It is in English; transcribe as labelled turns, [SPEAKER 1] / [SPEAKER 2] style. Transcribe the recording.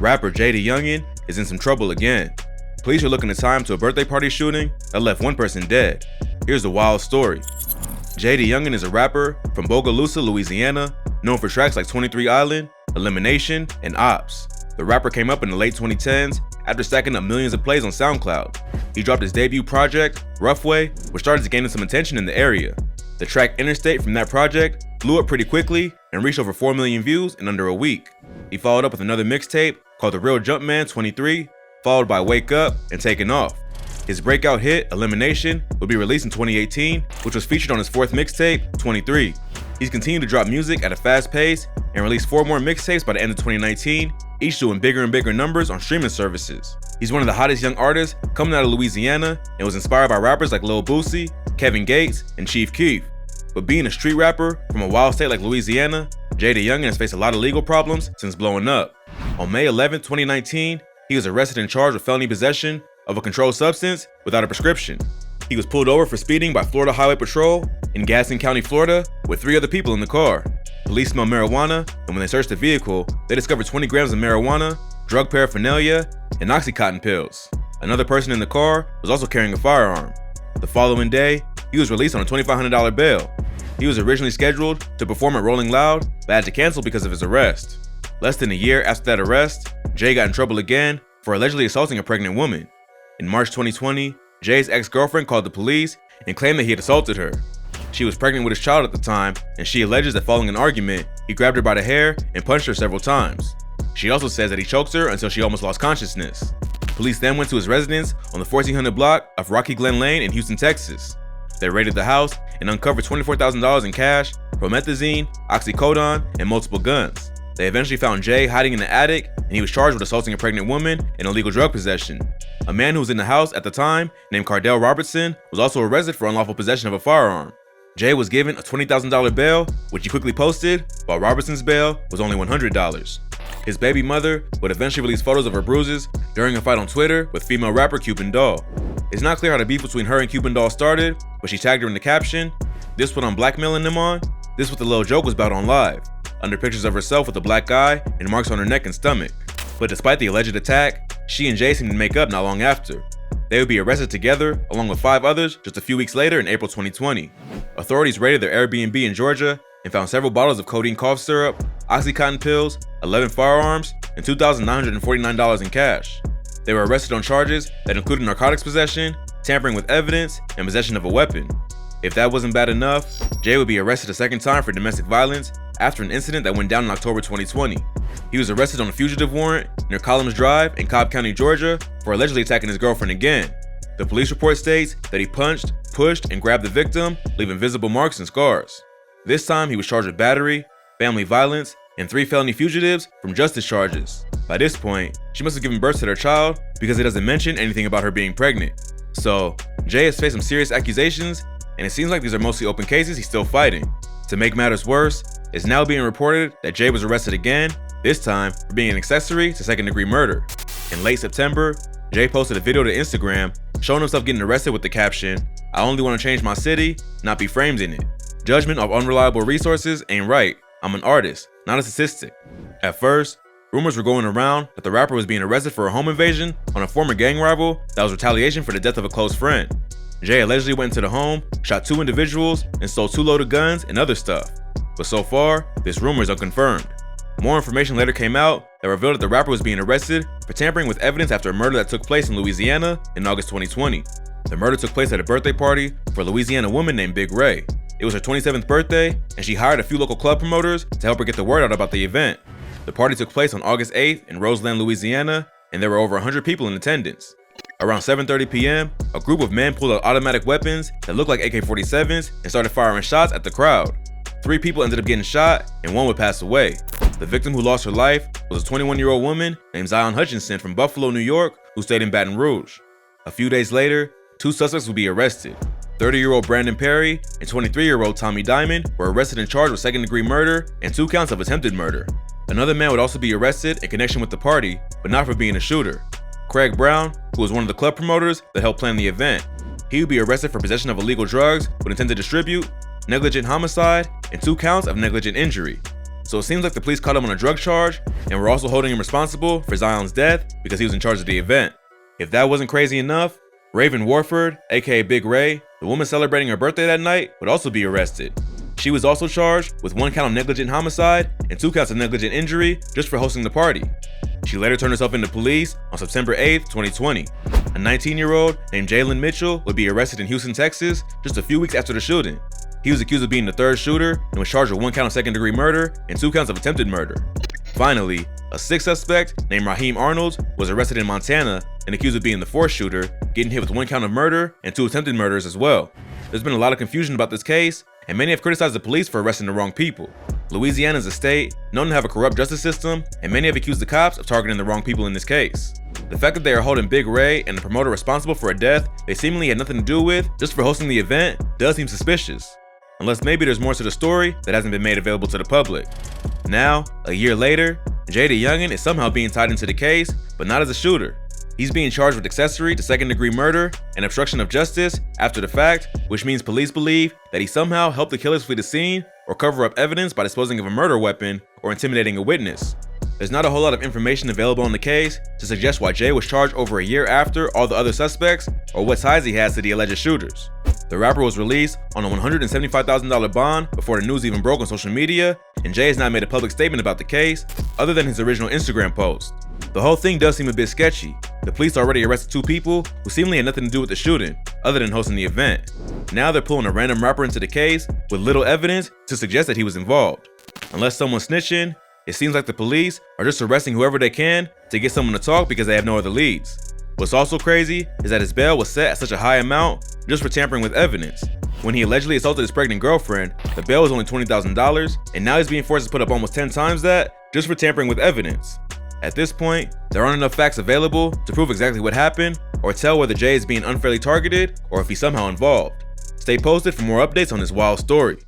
[SPEAKER 1] Rapper Jaydayoungan is in some trouble again. Police are looking to tie him to a birthday party shooting that left one person dead. Here's the wild story. Jaydayoungan is a rapper from Bogalusa, Louisiana, known for tracks like 23 Island, Elimination, and Opps. The rapper came up in the late 2010s after stacking up millions of plays on SoundCloud. He dropped his debut project, Roughway, which started gaining some attention in the area. The track Interstate from that project blew up pretty quickly and reached over 4 million views in under a week. He followed up with another mixtape called The Real Jumpman 23, followed by Wake Up and Taking Off. His breakout hit, Elimination, would be released in 2018, which was featured on his fourth mixtape, 23. He's continued to drop music at a fast pace and released 4 more mixtapes by the end of 2019, each doing bigger and bigger numbers on streaming services. He's one of the hottest young artists coming out of Louisiana and was inspired by rappers like Lil Boosie, Kevin Gates, and Chief Keef. But being a street rapper from a wild state like Louisiana, Jaydayoungan has faced a lot of legal problems since blowing up. On May 11, 2019, he was arrested and charged with felony possession of a controlled substance without a prescription. He was pulled over for speeding by Florida Highway Patrol in Gaston County, Florida, with 3 other people in the car. Police smelled marijuana, and when they searched the vehicle, they discovered 20 grams of marijuana, drug paraphernalia, and Oxycontin pills. Another person in the car was also carrying a firearm. The following day, he was released on a $2,500 bail. He was originally scheduled to perform at Rolling Loud, but had to cancel because of his arrest. Less than a year after that arrest, Jay got in trouble again for allegedly assaulting a pregnant woman. In March 2020, Jay's ex-girlfriend called the police and claimed that he had assaulted her. She was pregnant with his child at the time, and she alleges that following an argument, he grabbed her by the hair and punched her several times. She also says that he choked her until she almost lost consciousness. Police then went to his residence on the 1400 block of Rocky Glen Lane in Houston, Texas. They raided the house and uncovered $24,000 in cash, promethazine, oxycodone, and multiple guns. They eventually found Jay hiding in the attic, and he was charged with assaulting a pregnant woman and illegal drug possession. A man who was in the house at the time, named Cardell Robertson, was also arrested for unlawful possession of a firearm. Jay was given a $20,000 bail, which he quickly posted, while Robertson's bail was only $100. His baby mother would eventually release photos of her bruises during a fight on Twitter with female rapper Cuban Doll. It's not clear how the beef between her and Cuban Doll started, but she tagged her in the caption, "This what I'm blackmailing them on? This what the little joke was about on live," under pictures of herself with a black eye and marks on her neck and stomach. But despite the alleged attack, she and Jay seemed to make up not long after. They would be arrested together, along with 5 others, just a few weeks later in April 2020. Authorities raided their Airbnb in Georgia and found several bottles of codeine cough syrup, Oxycontin pills, 11 firearms, and $2,949 in cash. They were arrested on charges that included narcotics possession, tampering with evidence, and possession of a weapon. If that wasn't bad enough, Jay would be arrested a second time for domestic violence after an incident that went down in October 2020. He was arrested on a fugitive warrant near Columns Drive in Cobb County, Georgia, for allegedly attacking his girlfriend again. The police report states that he punched, pushed, and grabbed the victim, leaving visible marks and scars. This time, he was charged with battery, family violence, and 3 felony fugitives from justice charges. By this point, she must have given birth to their child because it doesn't mention anything about her being pregnant. So, Jay has faced some serious accusations, and it seems like these are mostly open cases he's still fighting. To make matters worse, it's now being reported that Jay was arrested again, this time for being an accessory to second-degree murder. In late September, Jay posted a video to Instagram showing himself getting arrested with the caption, "I only want to change my city, not be framed in it. Judgment of unreliable resources ain't right. I'm an artist, not a statistic." At first, rumors were going around that the rapper was being arrested for a home invasion on a former gang rival that was retaliation for the death of a close friend. Jay allegedly went into the home, shot 2 individuals, and stole 2 loaded guns and other stuff. But so far, this rumor is unconfirmed. More information later came out that revealed that the rapper was being arrested for tampering with evidence after a murder that took place in Louisiana in August 2020. The murder took place at a birthday party for a Louisiana woman named Big Ray. It was her 27th birthday, and she hired a few local club promoters to help her get the word out about the event. The party took place on August 8th in Roseland, Louisiana, and there were over 100 people in attendance. Around 7:30 p.m., a group of men pulled out automatic weapons that looked like AK-47s and started firing shots at the crowd. 3 people ended up getting shot, and 1 would pass away. The victim who lost her life was a 21-year-old woman named Zion Hutchinson from Buffalo, New York, who stayed in Baton Rouge. A few days later, 2 suspects would be arrested. 30-year-old Brandon Perry and 23-year-old Tommy Diamond were arrested and charged with second-degree murder and 2 counts of attempted murder. Another man would also be arrested in connection with the party, but not for being a shooter. Craig Brown, who was one of the club promoters that helped plan the event. He would be arrested for possession of illegal drugs with intent to distribute, negligent homicide, and 2 counts of negligent injury. so it seems like the police caught him on a drug charge and were also holding him responsible for Zion's death because he was in charge of the event. If that wasn't crazy enough, Raven Warford, aka Big Ray, the woman celebrating her birthday that night, would also be arrested. She was also charged with 1 count of negligent homicide and 2 counts of negligent injury just for hosting the party. She later turned herself into police on September 8th, 2020. A 19-year-old named Jalen Mitchell would be arrested in Houston, Texas just a few weeks after the shooting. He was accused of being the 3rd shooter and was charged with 1 count of second-degree murder and 2 counts of attempted murder. Finally, a 6th suspect named Raheem Arnold was arrested in Montana and accused of being the 4th shooter, getting hit with 1 count of murder and 2 attempted murders as well. There's been a lot of confusion about this case, and many have criticized the police for arresting the wrong people. Louisiana is a state known to have a corrupt justice system, and many have accused the cops of targeting the wrong people in this case. The fact that they are holding Big Ray and the promoter responsible for a death they seemingly had nothing to do with just for hosting the event does seem suspicious. Unless maybe there's more to the story that hasn't been made available to the public. Now, a year later, Jaydayoungan is somehow being tied into the case, but not as a shooter. He's being charged with accessory to second-degree murder and obstruction of justice after the fact, which means police believe that he somehow helped the killers flee the scene or cover up evidence by disposing of a murder weapon or intimidating a witness. There's not a whole lot of information available on the case to suggest why Jay was charged over a year after all the other suspects or what ties he has to the alleged shooters. The rapper was released on a $175,000 bond before the news even broke on social media, and Jay has not made a public statement about the case other than his original Instagram post. The whole thing does seem a bit sketchy. The police already arrested 2 people who seemingly had nothing to do with the shooting, other than hosting the event. Now they're pulling a random rapper into the case with little evidence to suggest that he was involved. Unless someone's snitching, it seems like the police are just arresting whoever they can to get someone to talk because they have no other leads. What's also crazy is that his bail was set at such a high amount just for tampering with evidence. When he allegedly assaulted his pregnant girlfriend, the bail was only $20,000, and now he's being forced to put up almost 10 times that just for tampering with evidence. At this point, there aren't enough facts available to prove exactly what happened or tell whether Jay is being unfairly targeted or if he's somehow involved. Stay posted for more updates on this wild story.